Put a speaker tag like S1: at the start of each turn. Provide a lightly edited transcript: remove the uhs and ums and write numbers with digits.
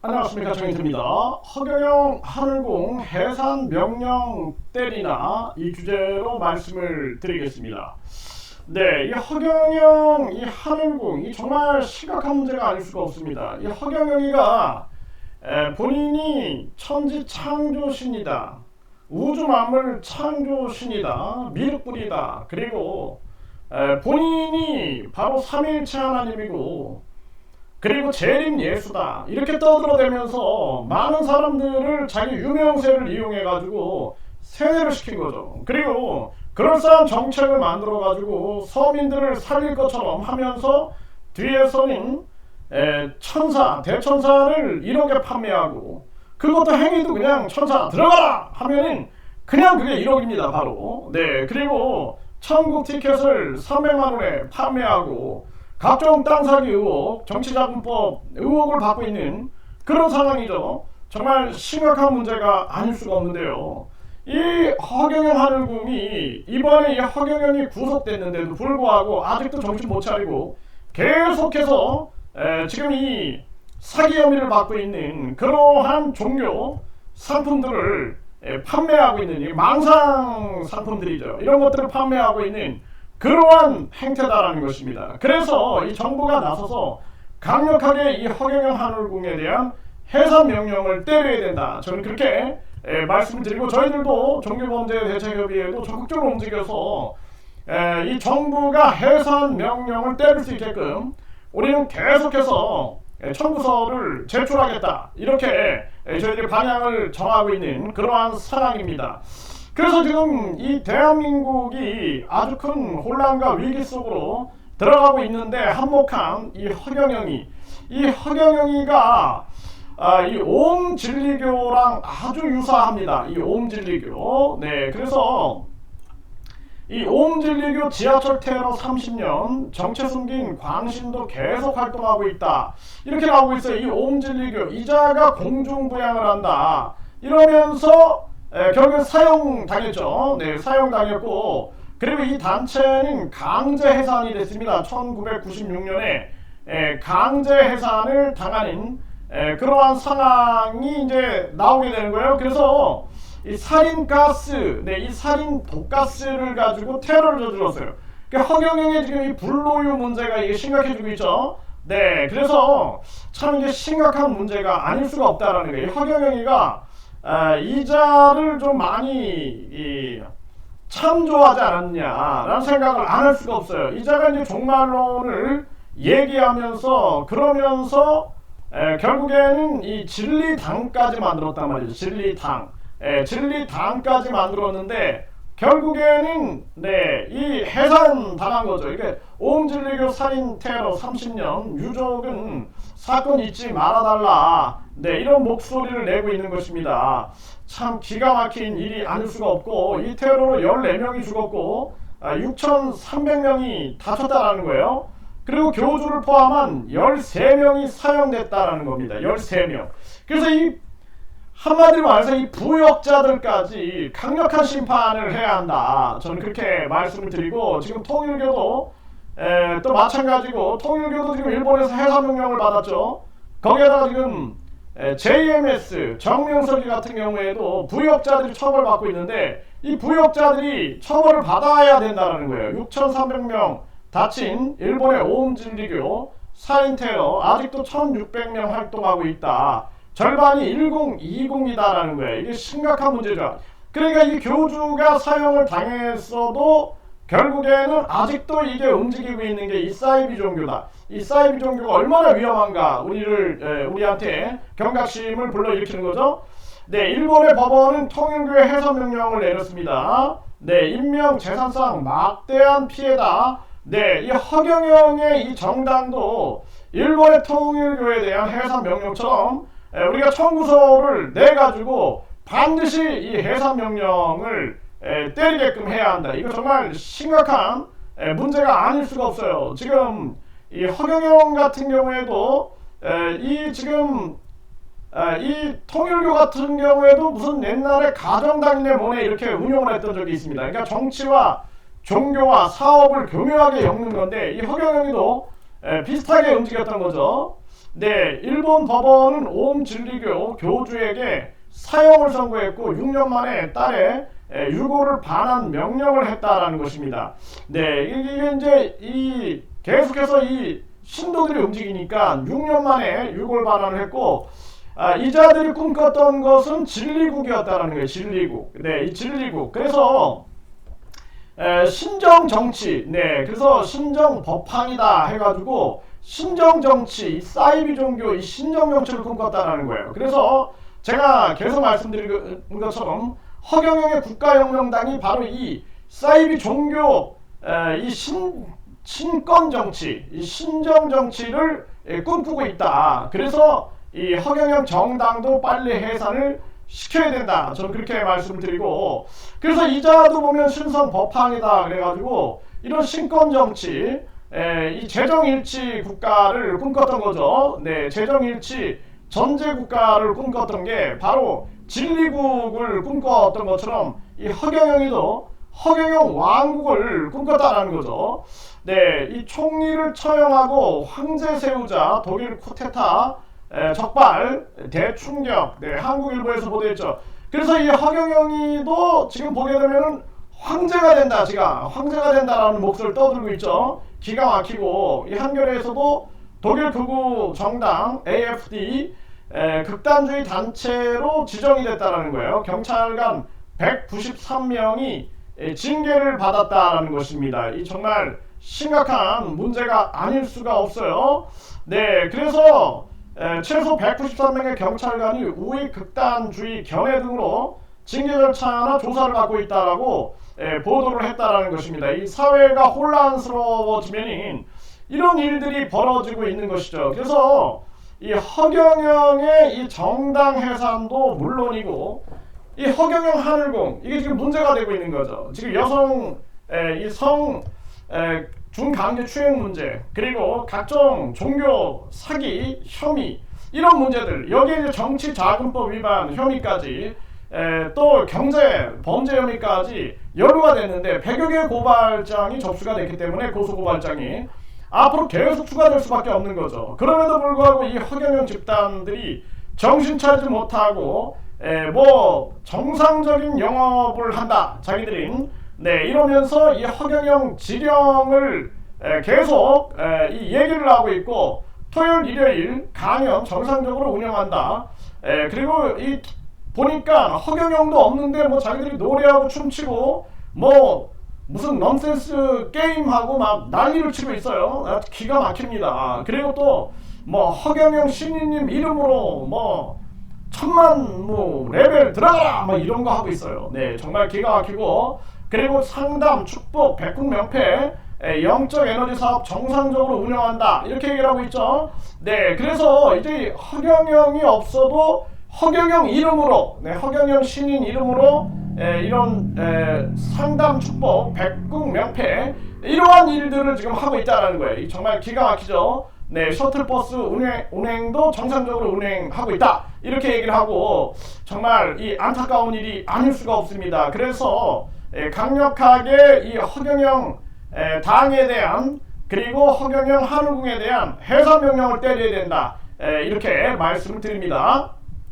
S1: 안녕하십니까, 정인태입니다. 허경영 하늘공 해산 명령 때리나 이 주제로 말씀을 드리겠습니다. 네, 이 허경영 이 하늘공 이 정말 심각한 문제가 아닐 수가 없습니다. 이 허경영이가 본인이 천지 창조신이다, 우주 만물 창조신이다, 미륵불이다, 그리고 본인이 바로 삼위일체 하나님이고 그리고 재림 예수다 이렇게 떠들어대면서 많은 사람들을 자기 유명세를 이용해 가지고 세뇌를 시킨 거죠. 그리고 그럴싸한 정책을 만들어 가지고 서민들을 살릴 것처럼 하면서 뒤에서는 천사 대천사를 1억에 판매하고, 그것도 행위도 그냥 천사 들어가라 하면은 그냥 그게 1억입니다 바로. 네, 그리고 천국 티켓을 300만원에 판매하고 각종 땅 사기 의혹, 정치자금법 의혹을 받고 있는 그런 상황이죠. 정말 심각한 문제가 아닐 수가 없는데요. 이 허경영 하늘궁이 이번에 이 허경영이 구속됐는데도 불구하고 아직도 정신 못 차리고 계속해서 지금 이 사기 혐의를 받고 있는 그러한 종료 상품들을 판매하고 있는, 이 망상 상품들이죠. 이런 것들을 판매하고 있는 그러한 행태다라는 것입니다. 그래서 이 정부가 나서서 강력하게 이 허경영 하늘궁에 대한 해산 명령을 때려야 된다, 저는 그렇게 말씀드리고, 저희들도 종교범죄대책협의회도 적극적으로 움직여서 이 정부가 해산 명령을 때릴 수 있게끔 우리는 계속해서 청구서를 제출하겠다, 이렇게 저희들이 방향을 정하고 있는 그러한 상황입니다. 그래서 지금 이 대한민국이 아주 큰 혼란과 위기 속으로 들어가고 있는데, 한몫한 이 허경영이가 이 옴진리교랑 아주 유사합니다. 이 옴진리교. 네, 그래서 이 옴진리교 지하철 테러 30년 정체 숨긴 광신도 계속 활동하고 있다, 이렇게 나오고 있어요. 이 옴진리교 이자가 공중부양을 한다 이러면서 결국엔 사형당했죠. 네, 사형당했고, 그리고 이 단체는 강제 해산이 됐습니다. 1996년에 강제 해산을 당하는 그러한 상황이 이제 나오게 되는 거예요. 그래서 이 살인가스, 네, 이 살인 독가스를 가지고 테러를 저질렀어요. 그러니까 허경영의 지금 이 불로유 문제가 이게 심각해지고 있죠. 네, 그래서 참 이게 심각한 문제가 아닐 수가 없다라는 거예요. 허경영이가 이자를 좀 많이 참조하지 않았냐라는 생각을 안 할 수가 없어요. 이자가 이제 종말론을 얘기하면서 그러면서 결국에는 이 진리당까지 만들었단 말이죠. 진리당까지 만들었는데 결국에는 이 해산 당한 거죠. 이게 옴진리교 살인 테러 30년 유족은 사건 잊지 말아달라, 네, 이런 목소리를 내고 있는 것입니다. 참 기가 막힌 일이 아닐 수가 없고, 이 테러로 14명이 죽었고 6,300명이 다쳤다라는 거예요. 그리고 교주를 포함한 13명이 사형됐다라는 겁니다. 13명. 그래서 이 한마디로 말해서 이 부역자들까지 강력한 심판을 해야 한다, 저는 그렇게 말씀을 드리고, 지금 통일교도 또 마찬가지고, 통일교도 지금 일본에서 해산명령을 받았죠. 거기에다가 지금 JMS 정명석이 같은 경우에도 부역자들이 처벌받고 있는데, 이 부역자들이 처벌을 받아야 된다는 거예요. 6,300명 다친 일본의 옴진리교 살인테러 아직도 1,600명 활동하고 있다, 절반이 1020이다라는 거예요. 이게 심각한 문제죠. 그러니까 이 교주가 사형을 당했어도 결국에는 아직도 이게 움직이고 있는 게 이 사이비 종교다. 이 사이비 종교가 얼마나 위험한가, 우리한테 경각심을 불러일으키는 거죠. 네, 일본의 법원은 통일교의 해산 명령을 내렸습니다. 네, 인명 재산상 막대한 피해다. 네, 이 허경영의 이 정당도 일본의 통일교에 대한 해산 명령처럼 우리가 청구서를 내가지고 반드시 이 해산 명령을 때리게끔 해야 한다. 이거 정말 심각한 문제가 아닐 수가 없어요. 지금 이 허경영 같은 경우에도 이 통일교 같은 경우에도 무슨 옛날에 가정당인의 모에 이렇게 운영을 했던 적이 있습니다. 그러니까 정치와 종교와 사업을 교묘하게 엮는 건데, 이 허경영이도 비슷하게 움직였던 거죠. 네, 일본 법원은 옴진리교 교주에게 사형을 선고했고 6년 만에 딸의 유고를 반환 명령을 했다라는 것입니다. 네, 이게 이제 이 계속해서 이 신도들이 움직이니까 6년 만에 유고를 반환을 했고, 이자들이 꿈꿨던 것은 진리국이었다라는 거예요. 진리국. 네, 이 진리국. 그래서 신정 정치, 네, 그래서 신정 법황이다 해가지고 신정 정치, 이 사이비 종교, 이 신정 정치를 꿈꿨다라는 거예요. 그래서 제가 계속 말씀드린 것처럼 허경영의 국가혁명당이 바로 이 사이비 종교, 이 신권 정치, 이 신정 정치를 꿈꾸고 있다. 그래서 이 허경영 정당도 빨리 해산을 시켜야 된다. 저는 그렇게 말씀드리고, 그래서 이자도 보면 신성 법황이다 그래가지고 이런 신권 정치, 이 재정일치 국가를 꿈꿨던 거죠. 네, 재정일치 전제 국가를 꿈꿨던 게 바로 진리국을 꿈꿨던 것처럼 이 허경영이도 허경영 왕국을 꿈꿨다라는 거죠. 네, 이 총리를 처형하고 황제 세우자 독일 쿠데타 적발 대충격, 네, 한국일보에서 보도했죠. 그래서 이 허경영이도 지금 보게 되면은 황제가 된다, 지가 황제가 된다라는 목소리를 떠들고 있죠. 기가 막히고, 이 한겨레에서도 독일 극우 정당 AfD 극단주의 단체로 지정이 됐다라는 거예요. 경찰관 193명이 징계를 받았다라는 것입니다. 이 정말 심각한 문제가 아닐 수가 없어요. 네, 그래서 최소 193명의 경찰관이 우익 극단주의 견해 등으로 징계 절차나 조사를 받고 있다라고 보도를 했다라는 것입니다. 이 사회가 혼란스러워지면 이런 일들이 벌어지고 있는 것이죠. 그래서 이 허경영의 이 정당 해산도 물론이고, 이 허경영 하늘공, 이게 지금 문제가 되고 있는 거죠. 지금 여성 중강제 추행 문제, 그리고 각종 종교 사기 혐의, 이런 문제들, 여기에 이제 정치자금법 위반 혐의까지, 또 경제 범죄 혐의까지 연루가 됐는데 100여 개의 고발장이 접수가 됐기 때문에 고소고발장이 앞으로 계속 추가될 수밖에 없는 거죠. 그럼에도 불구하고 이 허경영 집단들이 정신 차리지 못하고 뭐 정상적인 영업을 한다, 자기들인, 네, 이러면서 이 허경영 지령을 계속 이 얘기를 하고 있고, 토요일 일요일 강연 정상적으로 운영한다. 그리고 이 보니까 허경영도 없는데 뭐 자기들이 노래하고 춤추고 뭐 무슨 넌센스 게임하고 막 난리를 치고 있어요. 기가 막힙니다. 그리고 또 뭐 허경영 신인님 이름으로 뭐 1000만 뭐 레벨 들어가라 막 이런 거 하고 있어요. 네, 정말 기가 막히고, 그리고 상담, 축복, 백국 명패, 영적 에너지 사업 정상적으로 운영한다, 이렇게 얘기를 하고 있죠. 네, 그래서 이제 허경영이 없어도 허경영 이름으로, 네, 허경영 신인 이름으로 이런 상담, 축복, 백국 명패, 이러한 일들을 지금 하고 있다는 거예요. 정말 기가 막히죠. 네, 셔틀버스 운행도 정상적으로 운행하고 있다, 이렇게 얘기를 하고, 정말 이 안타까운 일이 아닐 수가 없습니다. 그래서 강력하게 이 허경영 당에 대한, 그리고 허경영 한우궁에 대한 해산 명령을 때려야 된다, 이렇게 말씀을 드립니다.